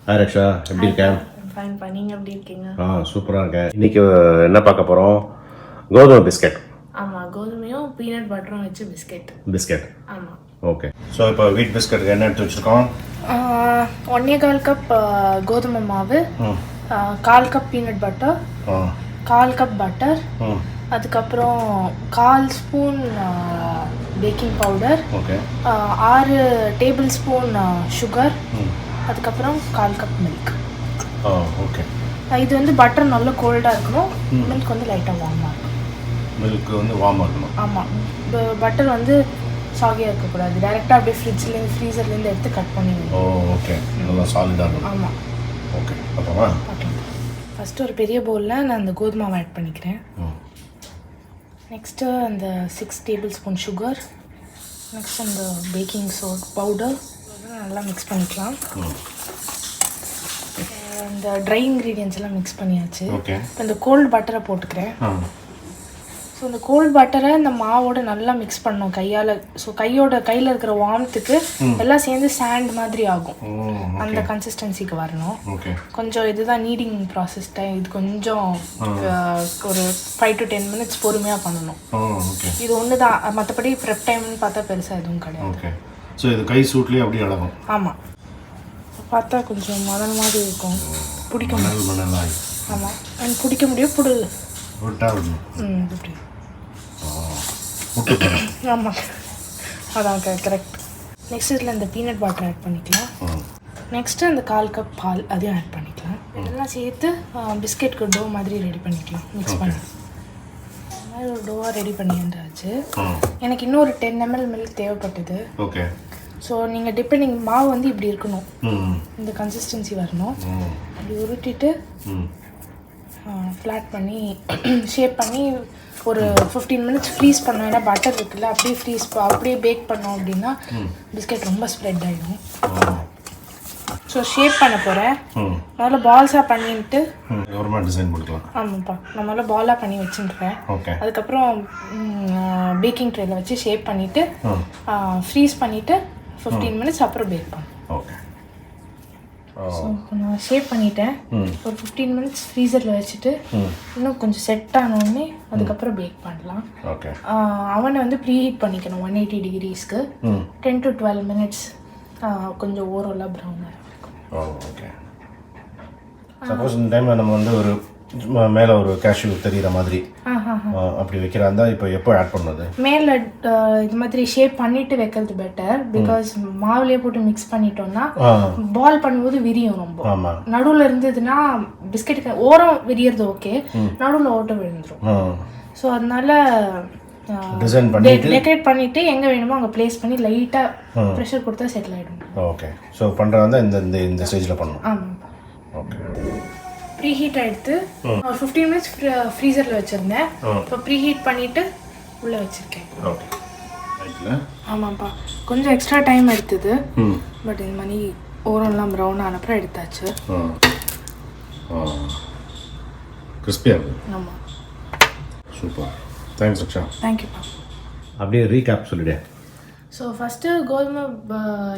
Hi ரக்ஷா, எப்படி இருக்க? Fine பா, நீங்க எப்படி இருக்கீங்க? சூப்பராக இருக்கேன். இன்னைக்கு என்ன பார்க்க போகிறோம்? கோதுமை பிஸ்கெட். ஆமாம், கோதுமையும் பீனட் பட்டரும் வச்சு பிஸ்கெட். ஆமாம். ஓகே. ஸோ இப்போ வீட் பிஸ்கெட்டுக்கு என்ன எடுத்து வச்சுருக்கோம்? 1.25 கப் கோதுமை மாவு, 1/4 cup peanut butter, 1/4 cup butter, அதுக்கப்புறம் 1/4 spoon baking powder, 6 table spoon sugar, அதுக்கப்புறம் 1/4 கப் மில்க். ஓகே. இது வந்து பட்டர் நல்லா கோல்டாக இருக்கணும், மில்க் வந்து லைட்டாக வார்மாக இருக்கணும். மில்க் வந்து வார்மாக இருக்கணும். ஆமாம், பட்டர் வந்து சாகியாக இருக்கக்கூடாது. டைரெக்டாக அப்படியே ஃப்ரீசர்லேருந்து எடுத்து கட் பண்ணிடணும். ஓகே, நல்லா சாலிடாக இருக்கணும். ஆமாம். ஓகே, அப்புறமா ஃபஸ்ட்டு ஒரு பெரிய பவுலில் நான் அந்த கோதுமாவை ஆட் பண்ணிக்கிறேன். நெக்ஸ்ட்டு அந்த 6 டேபிள் ஸ்பூன் சுகர், நெக்ஸ்ட் அந்த பேக்கிங் பவுடர் நல்லா மிக்ஸ் பண்ணிக்கலாம். இந்த ட்ரை இன்க்ரீடியன்ஸ் எல்லாம் மிக்ஸ் பண்ணியாச்சு. இப்போ இந்த கோல்டு பட்டரை போட்டுக்கிறேன். ஸோ இந்த கோல்டு பட்டரை இந்த மாவோட நல்லா மிக்ஸ் பண்ணணும் கையால். ஸோ கையில் இருக்கிற வார்ம்த்துக்கு எல்லாம் சேர்ந்து சாண்ட் மாதிரி ஆகும். அந்த கன்சிஸ்டன்சிக்கு வரணும். கொஞ்சம் இதுதான் நீடிங் ப்ராசஸ் டைம். இது கொஞ்சம் ஒரு 5 to 10 minutes பொறுமையாக பண்ணணும். இது ஒன்று தான், மற்றபடி ப்ரெப் டைம்னு பார்த்தா பெருசாக எதுவும் கிடையாது. ஸோ இது கை சூட்லேயே அப்படியே அழகும். ஆமாம், பார்த்தா கொஞ்சம் மணல் மாதிரி இருக்கும், பிடிக்க முடியும். ஆமாம், எனக்கு பிடிக்க முடியும். இப்படி. ஆமாம், அதான் கரெக்ட். நெக்ஸ்ட் இதில் இந்த பீனட் பட்டர் ஆட் பண்ணிக்கலாம். நெக்ஸ்ட்டு அந்த 1/4 கப் பால் அதையும் ஆட் பண்ணிக்கலாம். இதெல்லாம் சேர்த்து பிஸ்கெட்க்கு டோ மாதிரி ரெடி பண்ணிக்கலாம். மிக்ஸ் பண்ணி இந்த மாதிரி ஒரு டோவாக ரெடி பண்ணியாச்சு. எனக்கு இன்னும் ஒரு 10 ml மில்க் தேவைப்பட்டது. ஓகே. ஸோ நீங்கள் டிபெண்டிங் மாவு வந்து இப்படி இருக்கணும், இந்த கன்சிஸ்டன்சி வரணும். அப்படி உருட்டிட்டு ஃப்ளாட் பண்ணி ஷேப் பண்ணி ஒரு 15 minutes ஃப்ரீஸ் பண்ணோம். ஏன்னா பட்டர் இருக்குல்ல, அப்படியே பேக் பண்ணோம் அப்படின்னா பிஸ்கெட் ரொம்ப ஸ்ப்ரெட் ஆகிடும். ஸோ ஷேப் பண்ண போகிறேன். முதல்ல பால்ஸாக பண்ணிட்டு டிசைன் போட்டுக்கலாம். ஆமாப்பா, நான் முதல்ல பாலாக பண்ணி வச்சுட்டுறேன். அதுக்கப்புறம் பேக்கிங் ட்ரேயில் வச்சு ஷேப் பண்ணிவிட்டு ஃப்ரீஸ் பண்ணிவிட்டு 15 minutes அப்புறம் பேக் பண்ணேன். ஓகே. ஸோ இப்போ நான் ஷேப் பண்ணிட்டேன். ஒரு 15 minutes ஃப்ரீசரில் வச்சுட்டு இன்னும் கொஞ்சம் செட் ஆனோடனே அதுக்கப்புறம் பேக் பண்ணலாம். ஓகே. அவனை வந்து ப்ரீஹீட் பண்ணிக்கணும் 180 degreesக்கு 10 to 12 minutes. கொஞ்சம் ஓரளவு ப்ரௌனாக இருக்கும். ஓகே. சப்போஸ் இந்த டைமில் நம்ம வந்து ஒரு மேலே ஒரு கேஷ்யூ தெரிகிற மாதிரி அப்படி வைக்கிறாந்தா இப்போ எப்போ ஆட் பண்ணது? மேலே இது மாதிரி ஷேப் பண்ணிட்டு வைக்கிறது பெட்டர். பிகாஸ் மாவுலேயே போட்டு மிக்ஸ் பண்ணிட்டோம்னா பால் பண்ணும்போது விரியும் ரொம்ப. நடுவில் இருந்ததுன்னா பிஸ்கெட்டுக்கு ஓரம் விரியறது ஓகே, நடுவில் ஓட்டம் விழுந்துடும். ஸோ அதனால டிசைன் பண்ணிட்டு டெக்கரேட் பண்ணிட்டு எங்கே வேணுமோ அங்கே பிளேஸ் பண்ணி லைட்டாக ப்ரெஷர் கொடுத்தா செட்டில் ஆகிடும். ஓகே. ஸோ பண்ணுறதா இந்த ஸ்டேஜில் பண்ணணும். ஆமாம். ஓகே. ப்ரீ ஹீட் ஆகிடுத்து. ஒரு 15 minutes ஃப்ரீசரில் வச்சுருந்தேன். இப்போ ப்ரீ ஹீட் பண்ணிவிட்டு உள்ளே வச்சுருக்கேன். ஓகே. ஆமாம்ப்பா, கொஞ்சம் எக்ஸ்ட்ரா டைம் எடுத்தது. பட் இந்த மாதிரி ஓரம்லாம் ப்ரௌன் ஆனப்புறம் எடுத்தாச்சு. கிறிஸ்பியாக இருக்குது. ஆமாம், சூப்பர். தேங்க்ஸ் ரக்ஷா. தேங்க்யூப்பா. அப்படியே ரீகேப் சொல்லிவிடு. ஸோ ஃபஸ்ட்டு கோதுமை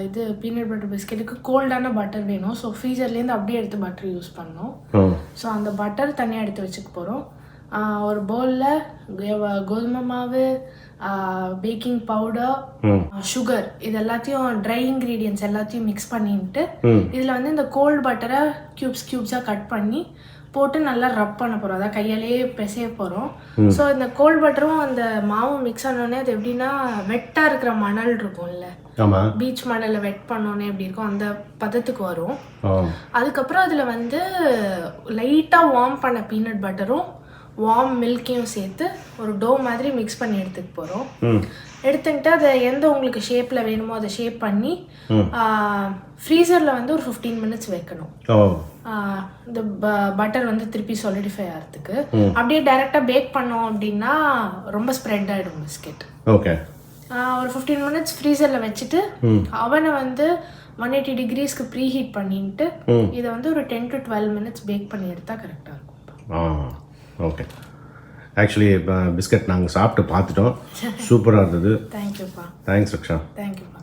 இது பீனட் பட்டர் பிஸ்கெட்டுக்கு கோல்டான பட்டர் வேணும். ஸோ ஃப்ரீசர்லேருந்து அப்படியே எடுத்து பட்டர் யூஸ் பண்ணோம். ஸோ அந்த பட்டர் தனியாக எடுத்து வச்சுக்க போகிறோம். ஒரு பவுலில் கோதுமை மாவு, பேக்கிங் பவுடர், சுகர், இது எல்லாத்தையும் ட்ரை இன்க்ரீடியன்ஸ் எல்லாத்தையும் மிக்ஸ் பண்ணிட்டு இதில் வந்து இந்த கோல்டு பட்டரை க்யூப்ஸாக கட் பண்ணி போட்டு நல்லா ரப் பண்ண போகிறோம். அதான் கையாலேயே பிசைய போகிறோம். ஸோ இந்த கோல்ட் பட்டரும் அந்த மாவும் மிக்ஸ் ஆனோடனே அது எப்படின்னா வெட்டாக இருக்கிற மணல் இருக்கும்ல, பீச் மணலில் வெட் பண்ணோன்னே எப்படி இருக்கும் அந்த பதத்துக்கு வரும். அதுக்கப்புறம் அதில் வந்து லைட்டாக வார்ம் பண்ண பீனட் பட்டரும் வார்ம் மில்க்கையும் சேர்த்து ஒரு டோ மாதிரி மிக்ஸ் பண்ணி எடுத்துக்க போகிறோம். எடுத்துக்கிட்டு அதை எந்த உங்களுக்கு ஷேப்பில் வேணுமோ அதை ஷேப் பண்ணி ஃப்ரீசரில் வந்து ஒரு 15 minutes வைக்கணும். இந்த பட்டர் வந்து திருப்பி சாலிடிஃபை ஆகிறதுக்கு. அப்படியே டைரெக்டாக பேக் பண்ணோம் அப்படின்னா ரொம்ப ஸ்ப்ரெட் ஆகிடும் பிஸ்கெட். ஓகே. ஒரு 15 minutes ஃப்ரீசரில் வச்சுட்டு அவனை வந்து 180 degreesக்கு ப்ரீ ஹீட் பண்ணிட்டு இதை வந்து ஒரு 10 to 12 minutes பேக் பண்ணி எடுத்தால் கரெக்டாக இருக்கும். ஓகே. ஆக்சுவலி பிஸ்கட் நாங்கள் சாப்பிட்டு பார்த்துட்டோம், சூப்பராக இருந்தது. தேங்க்யூப்பா. தேங்க்ஸ் ரக்ஷா. தேங்க்யூப்பா.